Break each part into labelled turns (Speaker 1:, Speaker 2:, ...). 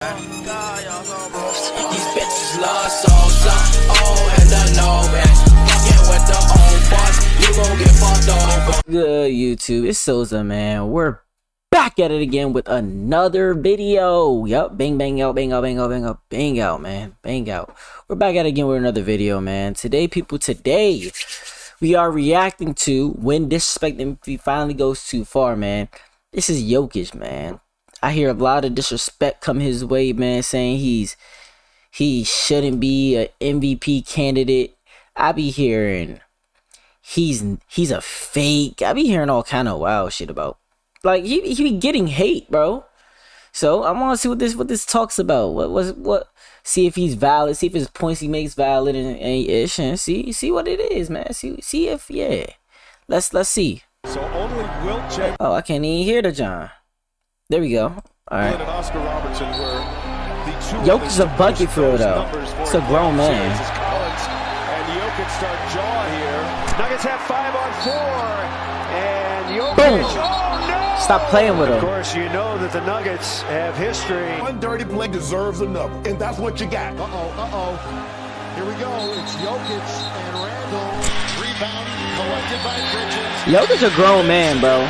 Speaker 1: These bitches love Sosa, oh, and the no match. Fucking with the old boss, you gon' get fucked over.
Speaker 2: Good YouTube, it's Sosa, man. We're back at it again with another video. Yup, bang bang out, bang out, bang out, bang out, bang out, man, bang out. We're back at it again with another video, man. Today, people, we are reacting to when disrespect MVP finally goes too far, man. This is Jokic, man. I hear a lot of disrespect come his way, man, saying he shouldn't be an MVP candidate. I be hearing he's a fake. I be hearing all kind of wild shit about, like, he be getting hate, bro. So I want to see what this talks about. What see if he's valid, see if his points he makes valid and ish, and see what it is, man. See if, yeah. Let's see.
Speaker 3: So only Wilt check.
Speaker 2: Oh, I can't even hear the John. There we go. All right. Jokic is a bucket for real, though. It's a grown man.
Speaker 3: And Jokic start jaw here. Nuggets have 5 on 4. And Jokic.
Speaker 2: Boom.
Speaker 3: Oh, no!
Speaker 2: Stop playing with him.
Speaker 3: Of course, you know that the Nuggets have history.
Speaker 4: One dirty play deserves another, and that's what you got.
Speaker 5: Here we go. It's Jokic and Randall. Rebound collected by Bridges.
Speaker 2: Jokic a grown man, bro.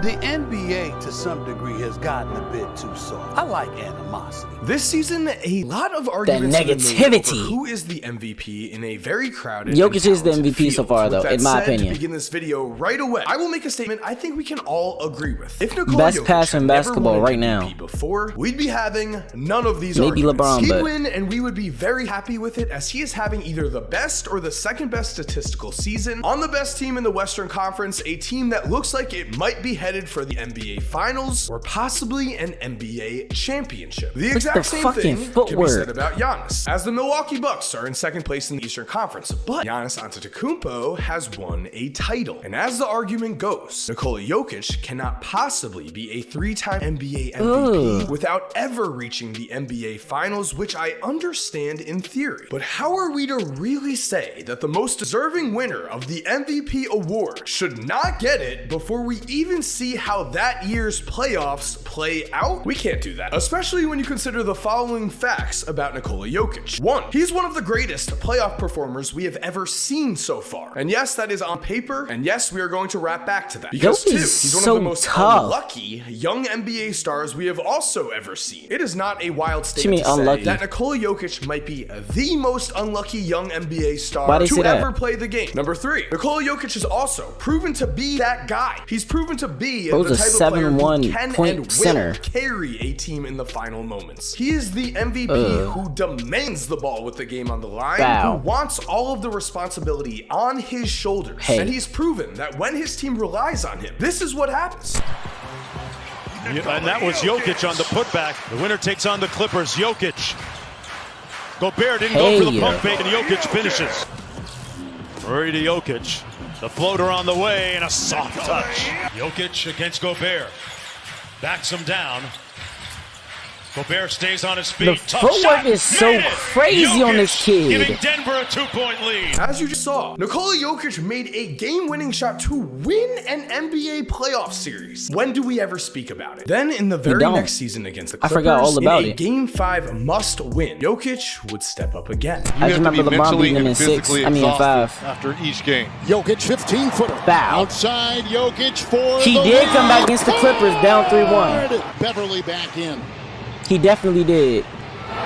Speaker 6: The NBA, to some degree, has gotten a bit too soft. I like animosity.
Speaker 7: This season, a lot of arguments have been made
Speaker 2: negativity.
Speaker 7: over who is the MVP in a very crowded.
Speaker 2: Jokic is the
Speaker 7: talented
Speaker 2: MVP
Speaker 7: field.
Speaker 2: so far, though,
Speaker 7: With that
Speaker 2: in my
Speaker 7: said,
Speaker 2: opinion.
Speaker 7: To begin this video right away, I will make a statement I think we can all agree with. If Nikola
Speaker 2: Best
Speaker 7: Jokic
Speaker 2: passer in
Speaker 7: had never
Speaker 2: basketball
Speaker 7: won an
Speaker 2: right
Speaker 7: MVP
Speaker 2: now.
Speaker 7: before, we'd be having none of these
Speaker 2: Maybe
Speaker 7: arguments.
Speaker 2: LeBron,
Speaker 7: He'd
Speaker 2: but
Speaker 7: win, and we would be very happy with it, as he is having either the best or the second best statistical season on the best team in the Western Conference, a team that looks like it might be headed for the NBA Finals or possibly an NBA championship. The exact same thing can be said about Giannis, as the Milwaukee Bucks are in second place in the Eastern Conference, but Giannis Antetokounmpo has won a title. And as the argument goes, Nikola Jokic cannot possibly be a 3-time NBA MVP without ever reaching the NBA Finals, which I understand in theory. But how are we to really say that the most deserving winner of the MVP award should not get it before we even see how that year's playoffs play out? We can't do that, especially when you consider the following facts about Nikola Jokic. 1, he's one of the greatest playoff performers we have ever seen so far. And yes, that is on paper, and yes, we are going to wrap back to that. Because 2, he's one of the most unlucky young NBA stars we have also ever seen. It is not a wild statement to say that Nikola Jokic might be the most unlucky young NBA star to ever play the game. Number 3, Nikola Jokic is also proven to be that guy. He's proven to be the type of player who can and will carry a team in the final moments. He is the MVP who demands the ball with the game on the line, who wants all of the responsibility on his shoulders. And he's proven that when his team relies on him, this is what happens.
Speaker 8: And that was Jokic on the putback. The winner takes on the Clippers. Jokic. Gobert didn't go for the pump fake, and Jokic finishes. Murray to Jokic. The floater on the way, and a soft touch. Jokic against Gobert. Backs him down. Gobert stays on his feet.
Speaker 2: The footwork is so crazy on this kid.
Speaker 8: Giving Denver a 2-point lead.
Speaker 7: As you just saw, Nikola Jokic made a game-winning shot to win an NBA playoff series. When do we ever speak about it? Then in the very next season against the Clippers,
Speaker 2: I forgot all about
Speaker 7: in a Game 5 must-win, Jokic would step up again.
Speaker 2: I just remember LeBron beating him in 5.
Speaker 5: After each game. Jokic 15-footer. Outside Jokic for
Speaker 2: he did come back against the Clippers down 3-1.
Speaker 5: Beverly back in.
Speaker 2: He definitely did.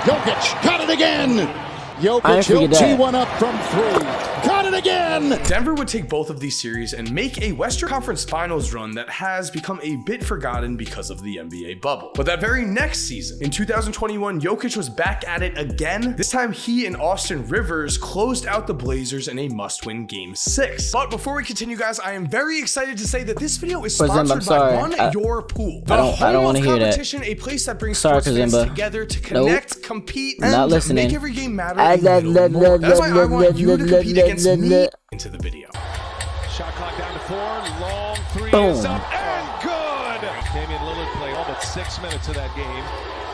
Speaker 5: Jokic got it again. Jokic, he'll tee one up from 3. Got it again.
Speaker 7: Denver would take both of these series and make a Western Conference Finals run that has become a bit forgotten because of the NBA bubble. But that very next season, in 2021, Jokic was back at it again. This time, he and Austin Rivers closed out the Blazers in a must-win Game 6. But before we continue, guys, I am very excited to say that this video is sponsored by Your Pool.
Speaker 2: I don't want to hear that.
Speaker 7: A place that brings sports fans together to connect, compete, and make every game matter. That's why I want you to compete against me into the video.
Speaker 3: Shot clock down to 4. Long 3
Speaker 2: Boom.
Speaker 3: is up and good. Damian Lillard played all but 6 minutes of that game.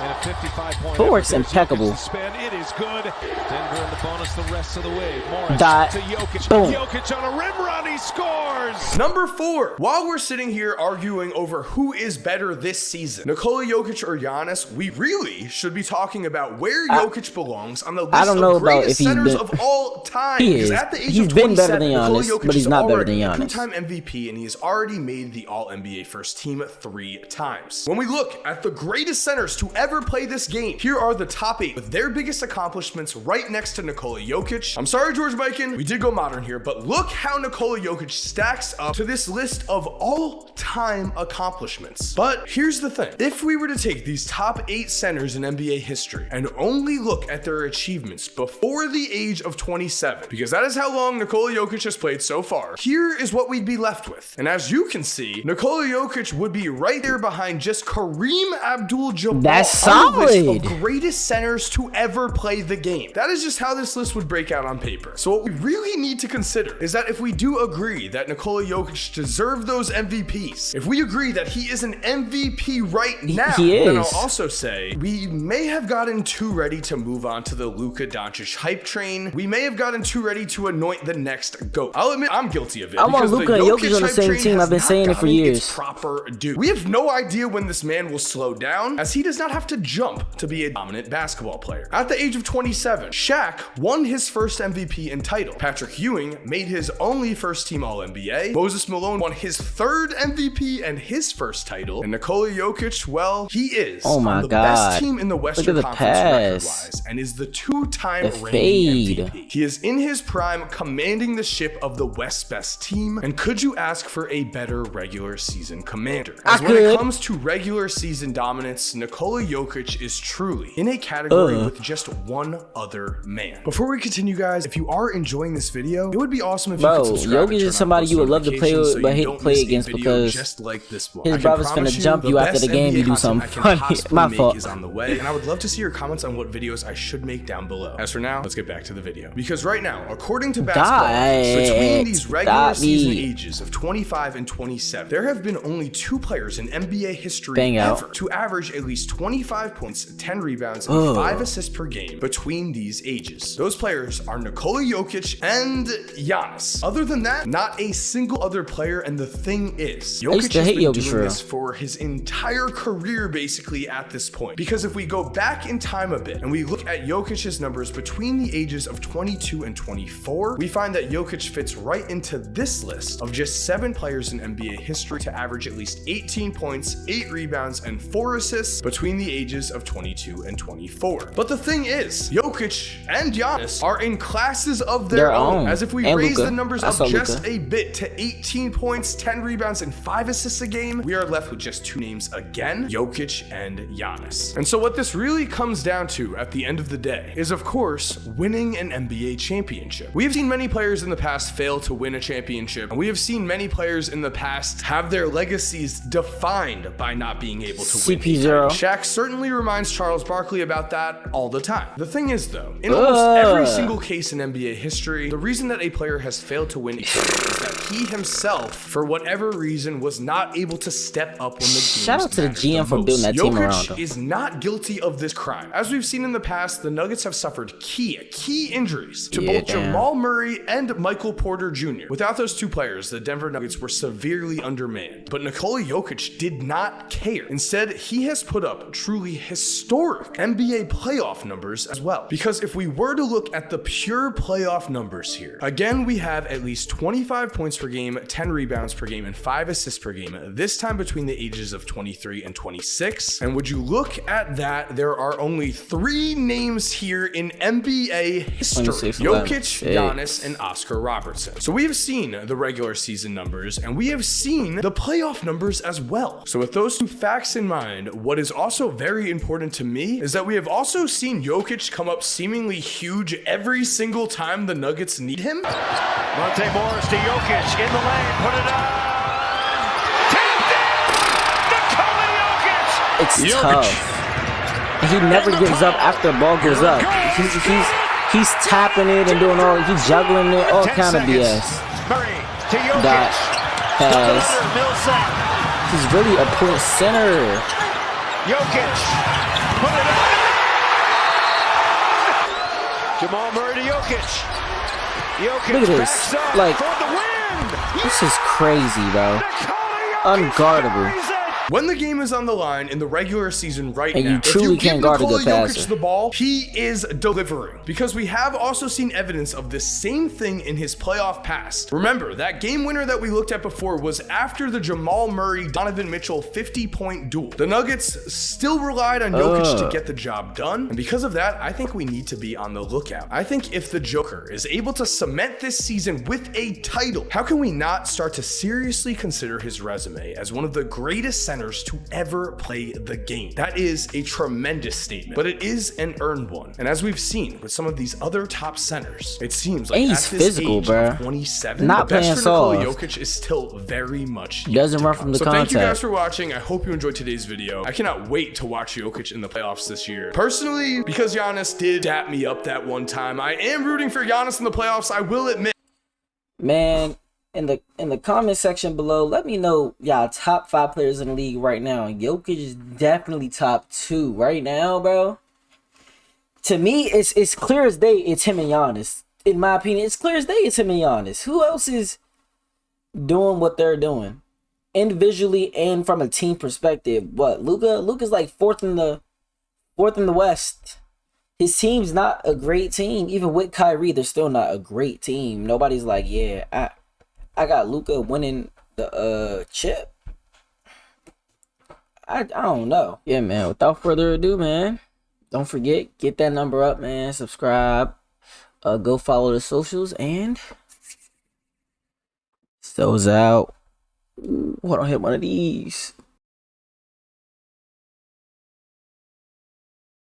Speaker 3: And a 55-point
Speaker 2: Footwork's impeccable.
Speaker 3: It is good. Denver in the bonus the rest of the way. Morris
Speaker 2: Dot.
Speaker 3: to Jokic.
Speaker 2: Boom.
Speaker 3: Jokic on a rim run. He scores.
Speaker 7: Number 4. While we're sitting here arguing over who is better this season, Nikola Jokic or Giannis, we really should be talking about where Jokic belongs on the list of greatest centers of all time.
Speaker 2: He is.
Speaker 7: At the age
Speaker 2: He's
Speaker 7: of
Speaker 2: been
Speaker 7: 27,
Speaker 2: better than
Speaker 7: Nikola
Speaker 2: Giannis,
Speaker 7: Jokic
Speaker 2: but he's
Speaker 7: is
Speaker 2: not better
Speaker 7: already
Speaker 2: than
Speaker 7: a
Speaker 2: Giannis.
Speaker 7: two-time MVP, and he has already made the All-NBA first team 3 times. When we look at the greatest centers to ever play this game, here are the top 8 with their biggest accomplishments right next to Nikola Jokic. I'm sorry, George Mikan, we did go modern here, but look how Nikola Jokic stacks up to this list of all-time accomplishments. But here's the thing. If we were to take these top 8 centers in NBA history and only look at their achievements before the age of 27, because that is how long Nikola Jokic has played so far, here is what we'd be left with. And as you can see, Nikola Jokic would be right there behind just Kareem Abdul-Jabbar.
Speaker 2: That's
Speaker 7: on the list
Speaker 2: solid.
Speaker 7: of greatest centers to ever play the game. That is just how this list would break out on paper. So what we really need to consider is that if we do agree that Nikola Jokic deserved those MVPs, if we agree that he is an MVP right now, then I'll also say we may have gotten too ready to move on to the Luka Doncic hype train. We may have gotten too ready to anoint the next GOAT. I'll admit I'm guilty of it.
Speaker 2: I'm on Luka and Jokic on the same team. I've been saying it for years.
Speaker 7: Proper due. We have no idea when this man will slow down, as he does not have to jump to be a dominant basketball player. At the age of 27, Shaq won his first MVP and title. Patrick Ewing made his only first team All-NBA. Moses Malone won his third MVP and his first title. And Nikola Jokic, well, he is on the best team in the Western Conference record-wise and is the 2-time reigning MVP. He is in his prime, commanding the ship of the West's best team. And could you ask for a better regular season commander? As when it comes to regular season dominance, Nikola Jokic is truly in a category with just one other man. Before we continue, guys, if you are enjoying this video, it would be awesome if you could subscribe.
Speaker 2: Jokic is somebody you would love to play with, but hate to play against because
Speaker 7: just like this one.
Speaker 2: His brother's finna jump you after the game. You do something funny. My fault.
Speaker 7: Is on the way, and I would love to see your comments on what videos I should make down below. As for now, let's get back to the video. Because right now, according to basketball, between these regular season ages of 25 and 27, there have been only 2 players in NBA history ever to average at least 25 points, 10 rebounds, and 5 assists per game between these ages. Those players are Nikola Jokic and Giannis. Other than that, not a single other player, and the thing is, Jokic has been doing this for his entire career basically at this point. Because if we go back in time a bit and we look at Jokic's numbers between the ages of 22 and 24, we find that Jokic fits right into this list of just 7 players in NBA history to average at least 18 points, 8 rebounds, and 4 assists between the ages of 22 and 24. But the thing is, Jokic and Giannis are in classes of their own, as if we raise the numbers up just a bit to 18 points, 10 rebounds, and 5 assists a game, we are left with just 2 names again, Jokic and Giannis. And so what this really comes down to at the end of the day is, of course, winning an NBA championship. We have seen many players in the past fail to win a championship, and we have seen many players in the past have their legacies defined by not being able to win.
Speaker 2: CP0.
Speaker 7: Shaq certainly reminds Charles Barkley about that all the time. The thing is, though, in almost every single case in NBA history, the reason that a player has failed to win a championship is that he himself, for whatever reason, was not able to step up when the game
Speaker 2: Shout out to the GM for building that team around him.
Speaker 7: Jokic is not guilty of this crime. As we've seen in the past, the Nuggets have suffered key injuries to both Jamal Murray and Michael Porter Jr. Without those 2 players, the Denver Nuggets were severely undermanned. But Nikola Jokic did not care. Instead, he has put up truly historic NBA playoff numbers as well. Because if we were to look at the pure playoff numbers here, again, we have at least 25 points per game, 10 rebounds per game, and 5 assists per game, this time between the ages of 23 and 26. And would you look at that, there are only 3 names here in NBA history: Jokic, Giannis, and Oscar Robertson. So we have seen the regular season numbers, and we have seen the playoff numbers as well. So with those 2 facts in mind, what is also very important to me is that we have also seen Jokic come up seemingly huge every single time the Nuggets need him.
Speaker 3: Monte Morris to Jokic in the lane, put it up.
Speaker 2: It's tough. He never gives up after the ball goes up. He's tapping it and doing all, he's juggling it, all kind of BS. Dot, pass. He's really a point center.
Speaker 3: Jokic put it up. Jamal Murray to Jokic. Jokic
Speaker 2: Look at this.
Speaker 3: backs up
Speaker 2: Like,
Speaker 3: for the win.
Speaker 2: this is crazy, bro.
Speaker 3: Nikola Jokic
Speaker 2: Unguardable.
Speaker 3: buries it.
Speaker 7: When the game is on the line in the regular season right
Speaker 2: And
Speaker 7: now,
Speaker 2: you truly
Speaker 7: if you
Speaker 2: can't
Speaker 7: give
Speaker 2: guard a
Speaker 7: Nikola
Speaker 2: good
Speaker 7: Jokic
Speaker 2: passer.
Speaker 7: the ball, he is delivering. Because we have also seen evidence of this same thing in his playoff past. Remember, that game winner that we looked at before was after the Jamal Murray, Donovan Mitchell 50-point duel. The Nuggets still relied on Jokic to get the job done. And because of that, I think we need to be on the lookout. I think if the Joker is able to cement this season with a title, how can we not start to seriously consider his resume as one of the greatest centers to ever play the game? That is a tremendous statement, but it is an earned one. And as we've seen with some of these other top centers, it seems like
Speaker 2: And
Speaker 7: at
Speaker 2: he's
Speaker 7: this
Speaker 2: physical,
Speaker 7: age
Speaker 2: bro.
Speaker 7: of 27,
Speaker 2: Not
Speaker 7: the best
Speaker 2: playing
Speaker 7: for Nikola
Speaker 2: soft.
Speaker 7: Jokic is still very much
Speaker 2: He doesn't
Speaker 7: yet to
Speaker 2: run
Speaker 7: come.
Speaker 2: from the
Speaker 7: So thank you
Speaker 2: contact.
Speaker 7: guys for watching. I hope you enjoyed today's video. I cannot wait to watch Jokic in the playoffs this year. Personally, because Giannis did dap me up that one time, I am rooting for Giannis in the playoffs, I will admit.
Speaker 2: Man, in the comment section below, let me know y'all top 5 players in the league right now. Jokic is definitely top 2 right now, bro. To me, it's clear as day. It's him and Giannis. In my opinion, it's clear as day. It's him and Giannis. Who else is doing what they're doing, individually and from a team perspective? What, Luka? Luka's like fourth in the West. His team's not a great team. Even with Kyrie, they're still not a great team. Nobody's like, yeah, I got Luka winning the chip. I don't know. Yeah, man. Without further ado, man, don't forget, get that number up, man. Subscribe. Go follow the socials, and Sosa out. Ooh, hold on, hit one of these.